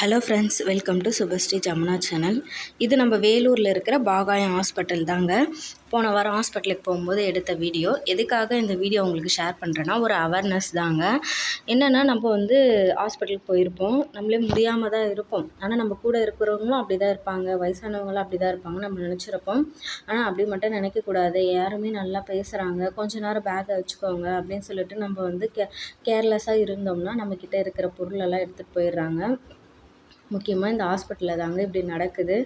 Hello friends, welcome to Subhashree Jamuna channel. இது நம்ம வேலூரில் இருக்கிற பாகாயம் ஹாஸ்பிட்டல் தாங்க. போன வாரம் ஹாஸ்பிட்டலுக்கு போகும்போது எடுத்த வீடியோ. எதுக்காக இந்த வீடியோ உங்களுக்கு ஷேர் பண்ணுறேன்னா, ஒரு அவேர்னஸ் தாங்க. என்னென்னா, நம்ம ஹாஸ்பிட்டலுக்கு போயிருப்போம், நம்மளே முடியாமல் தான் இருப்போம். ஆனால் நம்ம கூட இருக்கிறவங்களும் அப்படி தான் இருப்பாங்க, வயசானவங்களும் அப்படி தான் இருப்பாங்க நம்ம நினச்சிருப்போம். ஆனால் அப்படி மட்டும் நினைக்கக்கூடாது. யாருமே நல்லா பேசுகிறாங்க, கொஞ்ச நேரம் பேக்கை வச்சுக்கோங்க அப்படின்னு சொல்லிட்டு நம்ம கேர்லெஸ்ஸாக இருந்தோம்னா நம்மக்கிட்ட இருக்கிற பொருளெல்லாம் எடுத்துகிட்டு போயிடுறாங்க. முக்கியமாக இந்த ஹாஸ்பிட்டலில் தாங்க இப்படி நடக்குது.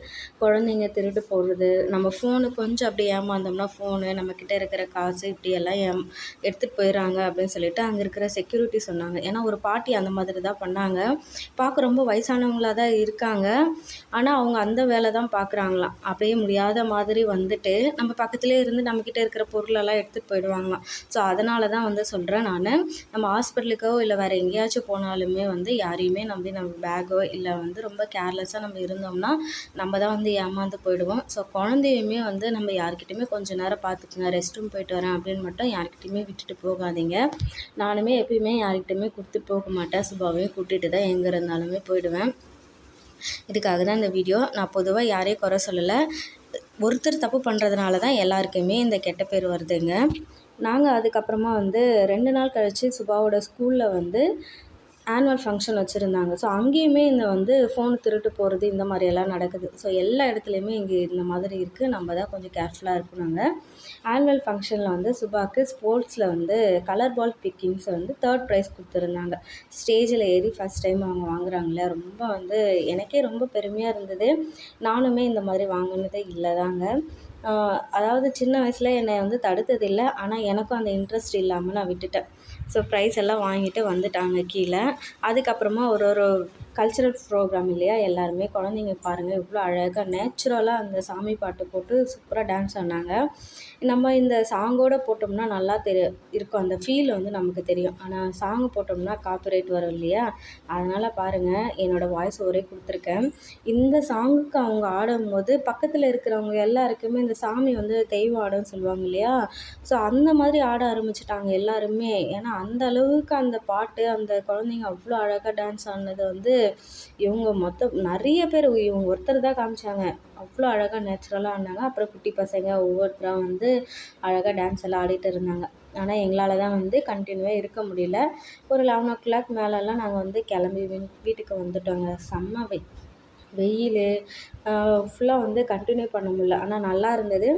குழந்தைங்க திருட்டு போகிறது, நம்ம ஃபோனு கொஞ்சம் அப்படி ஏமாந்தோம்னா ஃபோனு, நம்மக்கிட்ட இருக்கிற காசு இப்படியெல்லாம் எடுத்துகிட்டு போயிடுறாங்க அப்படின்னு சொல்லிட்டு அங்கே இருக்கிற செக்யூரிட்டி சொன்னாங்க. ஏன்னா ஒரு பாட்டி அந்த மாதிரி தான் பண்ணாங்க. பார்க்க ரொம்ப வயசானவங்களாக தான் இருக்காங்க, ஆனால் அவங்க அந்த வேலை தான் பார்க்குறாங்களாம். அப்படியே முடியாத மாதிரி வந்துட்டு நம்ம பக்கத்துலேயே இருந்து நம்மக்கிட்ட இருக்கிற பொருளெல்லாம் எடுத்துகிட்டு போயிடுவாங்களாம். ஸோ அதனால தான் சொல்கிறேன் நான், நம்ம ஹாஸ்பிட்டலுக்கோ இல்லை வேறு எங்கேயாச்சும் போனாலுமே யாரையுமே நம்பி நம்ம பேக்கோ இல்லை ரொம்ப கேர்லெஸ்ஸாக நம்ம இருந்தோம்னா நம்ம தான் ஏமாந்து போயிடுவோம். ஸோ குழந்தையுமே நம்ம யார்கிட்டையுமே கொஞ்சம் நேரம் பார்த்துக்குங்க, ரெஸ்ட் ரூம் போயிட்டு வரேன் அப்படின்னு மட்டும் யார்கிட்டையுமே விட்டுட்டு போகாதீங்க. நானுமே எப்பயுமே யார்கிட்டையுமே கொடுத்துட்டு போக மாட்டேன். சுபாவையும் கூட்டிகிட்டு தான் எங்கே இருந்தாலுமே போயிடுவேன். இதுக்காக தான் இந்த வீடியோ. நான் பொதுவாக யாரையும் குறை சொல்லலை. ஒருத்தர் தப்பு பண்ணுறதுனால தான் எல்லாருக்குமே இந்த கெட்ட பேர் வருதுங்க. நாங்கள் அதுக்கப்புறமா 2 நாள் கழித்து சுபாவோட ஸ்கூலில் ஆனுவல் ஃபங்க்ஷன் வச்சுருந்தாங்க. ஸோ அங்கேயுமே இந்த ஃபோன் திருட்டு போகிறது இந்த மாதிரியெல்லாம் நடக்குது. ஸோ எல்லா இடத்துலையுமே இங்கே இந்த மாதிரி இருக்குது. நம்ம தான் கொஞ்சம் கேர்ஃபுல்லாக இருக்கணுங்க. ஆனுவல் ஃபங்க்ஷனில் சுபாக்கு ஸ்போர்ட்ஸில் கலர் பால் பிக்கிங்ஸ் 3rd ப்ரைஸ் கொடுத்துருந்தாங்க. ஸ்டேஜில் ஏறி ஃபஸ்ட் டைம் அவங்க வாங்குறாங்களே, ரொம்ப எனக்கே ரொம்ப பெருமையாக இருந்தது. நானுமே இந்த மாதிரி வாங்கினதே இல்லை தாங்க. அதாவது சின்ன வயசில் என்னை தடுத்ததில்லை, ஆனால் எனக்கும் அந்த இன்ட்ரெஸ்ட் இல்லாமல் நான் விட்டுட்டேன். ஸோ ப்ரைஸ் எல்லாம் வாங்கிட்டு வந்துட்டாங்க கீழே. அதுக்கப்புறமா ஒரு கல்ச்சுரல் ப்ரோக்ராம் இல்லையா, எல்லாருமே குழந்தைங்க பாருங்கள் எவ்வளோ அழகாக நேச்சுரலாக அந்த சாமி பாட்டு போட்டு சூப்பராக டான்ஸ் ஆடினாங்க. நம்ம இந்த சாங்கோடு போட்டோம்னா நல்லா இருக்கும், அந்த ஃபீல் நமக்கு தெரியும். ஆனால் சாங் போட்டோம்னா காப்பிரைட் வரும் இல்லையா, அதனால் பாருங்கள் என்னோடய வாய்ஸ் ஒரே கொடுத்துருக்கேன். இந்த சாங்குக்கு அவங்க ஆடும்போது பக்கத்தில் இருக்கிறவங்க எல்லாருக்குமே இந்த சாமி தெய்வம் ஆடுன்னு சொல்லுவாங்க இல்லையா, ஸோ அந்த மாதிரி ஆட ஆரம்பிச்சிட்டாங்க எல்லாருமே. ஏன்னா அந்த அளவுக்கு அந்த பாட்டு, அந்த குழந்தைங்க அவ்வளோ அழகாக டான்ஸ் ஆடினது இவங்க மொத்தம் நிறைய பேர் இவங்க ஒருத்தர் தான் காமிச்சாங்க. அவ்வளோ அழகாக நேச்சுரலாக ஆடினாங்க. அப்புறம் குட்டி பசங்க ஒவ்வொருத்தராக அழகாக டான்ஸ் எல்லாம் ஆடிட்டு இருந்தாங்க. ஆனால் எங்களால் தான் கண்டினியூவாக இருக்க முடியல. ஒரு 11 o'clock மேலெல்லாம் நாங்கள் கிளம்பி வீட்டுக்கு வந்துட்டோங்க. செம்ம வெயில் ஃபுல்லாக கண்டினியூ பண்ண முடியல. ஆனால் நல்லா இருந்தது.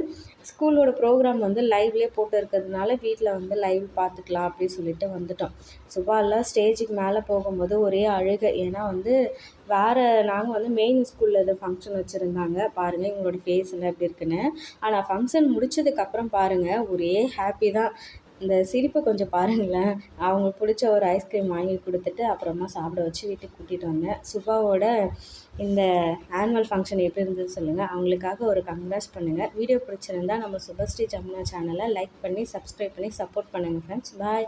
ஸ்கூலோட ப்ரோக்ராம் லைவ்லேயே போட்டு இருக்கிறதுனால வீட்டில் லைவ் பார்த்துக்கலாம் அப்படின்னு சொல்லிட்டு வந்துட்டோம். சுபாலாம் ஸ்டேஜுக்கு மேலே போகும்போது ஒரே அழுகை. ஏன்னா வேறு நாங்கள் மெயின் ஸ்கூலில் இது ஃபங்க்ஷன் வச்சுருந்தாங்க. பாருங்கள் எங்களோட ஃபேஸ் எல்லாம் எப்படி இருக்குன்னு. ஆனால் ஃபங்க்ஷன் முடிச்சதுக்கப்புறம் பாருங்கள் ஒரே ஹாப்பி தான். இந்த சிரிப்பை கொஞ்சம் பாருங்களேன். அவங்களுக்கு பிடிச்ச ஒரு ஐஸ்கிரீம் வாங்கி கொடுத்துட்டு அப்புறமா சாப்பிட வச்சு வீட்டுக்கு கூட்டிகிட்டு வந்தேன். சுபாவோட இந்த ஆனுவல் ஃபங்க்ஷன் எப்படி இருந்தது சொல்லுங்கள். அவங்களுக்காக ஒரு கங்க்ராட்ஸ் பண்ணுங்கள். வீடியோ பிடிச்சிருந்தா நம்ம சுபஸ்ரீ ஜமுனா சேனலை லைக் பண்ணி சப்ஸ்கிரைப் பண்ணி சப்போர்ட் பண்ணுங்கள் ஃப்ரெண்ட்ஸ். பாய்.